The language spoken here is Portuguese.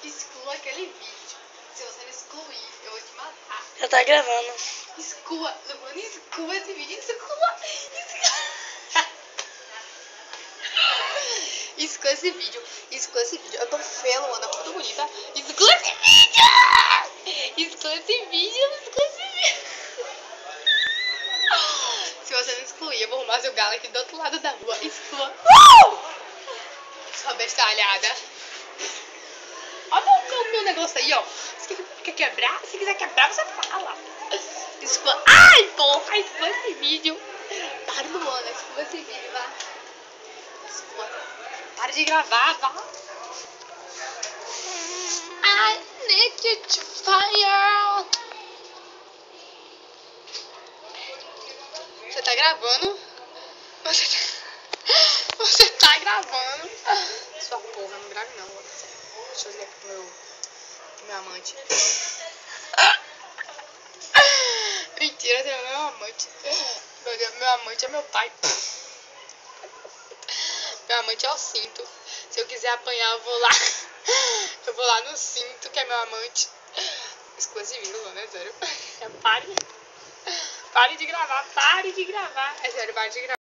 Exclua aquele vídeo. Se você não excluir, eu vou te matar. Já tá gravando. Exclua. Luana, exclua esse vídeo. Exclua. Exclua esse vídeo. Exclua esse vídeo. Eu tô feia, Luana. Muito bonita. Exclua esse vídeo. Exclua esse vídeo. Exclua esse vídeo. Se você não excluir, eu vou arrumar seu galo aqui do outro lado da rua. Exclua. Sua bestalhada. Olha o meu negócio aí, ó. Você quer quebrar? Se quiser quebrar, você fala. Exclua. Ai, porra. Exclua esse vídeo. Para, Luana. Exclua esse vídeo, vá. Exclua. Para de gravar, vá. I need you to fire. Você tá gravando? Você tá gravando? Sua porra, não grave não. Deixa eu ligar aqui pro meu amante. Mentira, você é meu amante. Meu Deus, meu amante é meu pai. Meu amante é o cinto. Se eu quiser apanhar, eu vou lá. Eu vou lá no cinto, que é meu amante. Exclusivo, né? Sério. Pare. Pare de gravar, pare de gravar. É sério, pare de gravar.